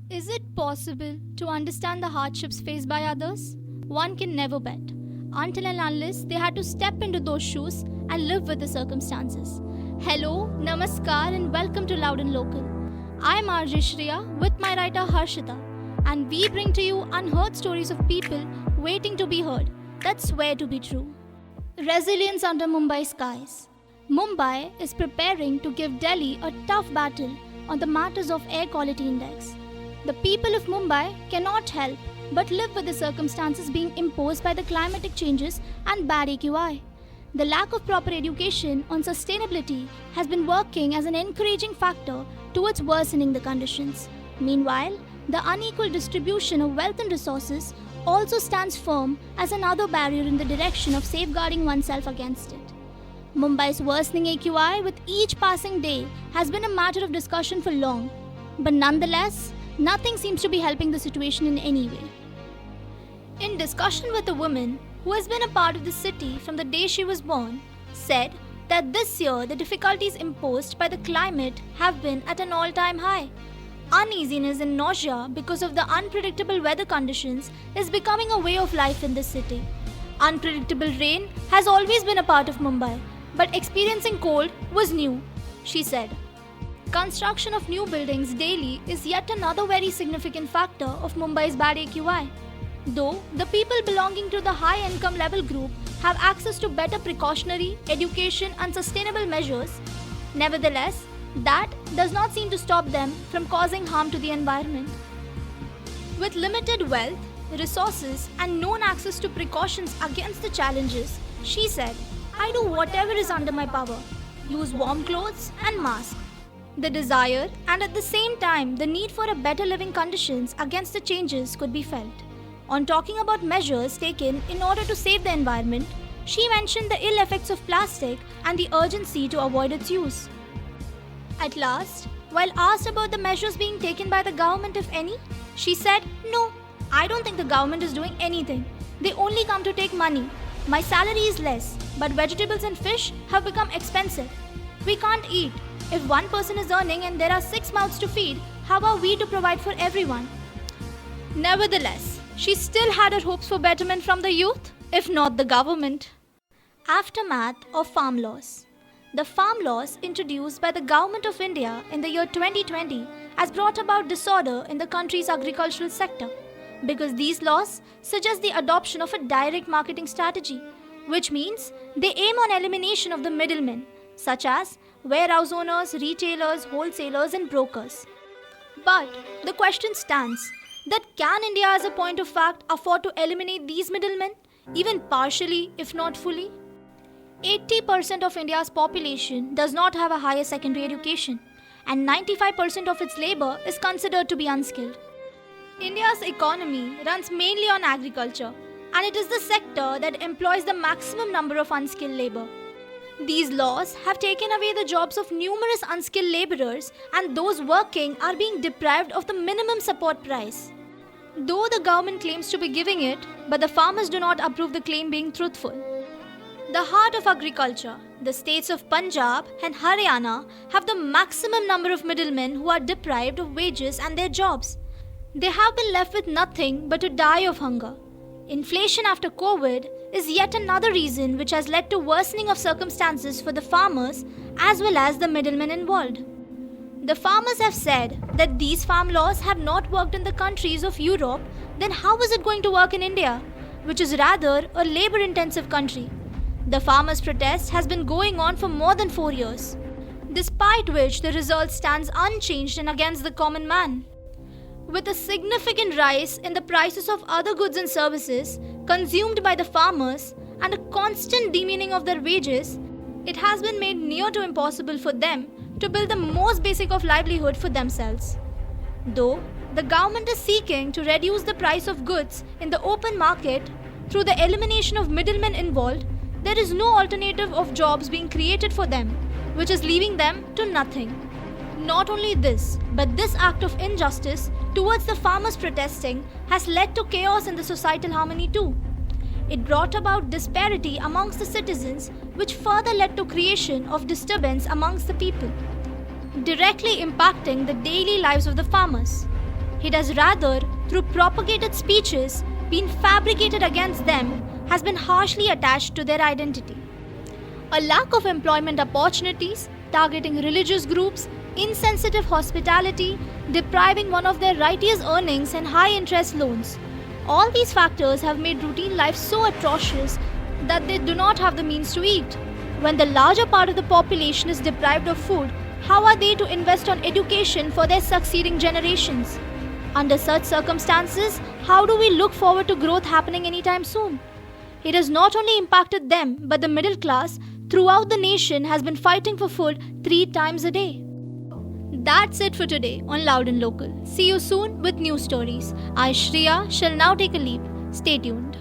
Is it possible to understand the hardships faced by others? One can never bet, until and unless they had to step into those shoes and live with the circumstances. Hello, Namaskar, and welcome to Loud and Local. I'm RJ Shreya with my writer Harshita, and we bring to you unheard stories of people waiting to be heard that swear to be true. Resilience under Mumbai skies. Mumbai is preparing to give Delhi a tough battle on the matters of air quality index. The people of Mumbai cannot help but live with the circumstances being imposed by the climatic changes and bad AQI. The lack of proper education on sustainability has been working as an encouraging factor towards worsening the conditions. Meanwhile, the unequal distribution of wealth and resources also stands firm as another barrier in the direction of safeguarding oneself against it. Mumbai's worsening AQI with each passing day has been a matter of discussion for long, but nonetheless, nothing seems to be helping the situation in any way. In discussion with a woman who has been a part of the city from the day she was born, said that this year the difficulties imposed by the climate have been at an all-time high. Uneasiness and nausea because of the unpredictable weather conditions is becoming a way of life in this city. Unpredictable rain has always been a part of Mumbai, but experiencing cold was new, she said. Construction of new buildings daily is yet another very significant factor of Mumbai's bad AQI. Though the people belonging to the high income level group have access to better precautionary, education and sustainable measures, nevertheless, that does not seem to stop them from causing harm to the environment. With limited wealth, resources and known access to precautions against the challenges, she said, I do whatever is under my power, use warm clothes and mask. The desire and at the same time the need for a better living conditions against the changes could be felt. On talking about measures taken in order to save the environment, she mentioned the ill effects of plastic and the urgency to avoid its use. At last, while asked about the measures being taken by the government if any, she said, No, I don't think the government is doing anything. They only come to take money. My salary is less, but vegetables and fish have become expensive. We can't eat. If one person is earning and there are 6 mouths to feed, how are we to provide for everyone? Nevertheless, she still had her hopes for betterment from the youth, if not the government. Aftermath of farm laws. The farm laws introduced by the Government of India in the year 2020 has brought about disorder in the country's agricultural sector because these laws suggest the adoption of a direct marketing strategy, which means they aim on elimination of the middlemen, such as warehouse owners, retailers, wholesalers and brokers. But the question stands that can India as a point of fact afford to eliminate these middlemen, even partially if not fully? 80% of India's population does not have a higher secondary education and 95% of its labor is considered to be unskilled. India's economy runs mainly on agriculture and it is the sector that employs the maximum number of unskilled labor. These laws have taken away the jobs of numerous unskilled laborers and those working are being deprived of the minimum support price. Though the government claims to be giving it, but the farmers do not approve the claim being truthful. The heart of agriculture, the states of Punjab and Haryana have the maximum number of middlemen who are deprived of wages and their jobs. They have been left with nothing but to die of hunger. Inflation after COVID is yet another reason which has led to worsening of circumstances for the farmers as well as the middlemen involved. The farmers have said that these farm laws have not worked in the countries of Europe, then how is it going to work in India, which is rather a labor-intensive country? The farmers' protest has been going on for more than 4 years, despite which the result stands unchanged and against the common man. With a significant rise in the prices of other goods and services consumed by the farmers and a constant demeaning of their wages, it has been made near to impossible for them to build the most basic of livelihood for themselves. Though the government is seeking to reduce the price of goods in the open market through the elimination of middlemen involved, there is no alternative of jobs being created for them, which is leaving them to nothing. Not only this, but this act of injustice towards the farmers protesting has led to chaos in the societal harmony too. It brought about disparity amongst the citizens, which further led to creation of disturbance amongst the people, directly impacting the daily lives of the farmers. It has rather, through propagated speeches, been fabricated against them, has been harshly attached to their identity. A lack of employment opportunities, targeting religious groups, insensitive hospitality, depriving one of their righteous earnings and high interest loans. All these factors have made routine life so atrocious that they do not have the means to eat. When the larger part of the population is deprived of food, how are they to invest on education for their succeeding generations? Under such circumstances, how do we look forward to growth happening anytime soon? It has not only impacted them, but the middle class throughout the nation has been fighting for food 3 times a day. That's it for today on Loud and Local. See you soon with new stories. I, Shreya, shall now take a leave. Stay tuned.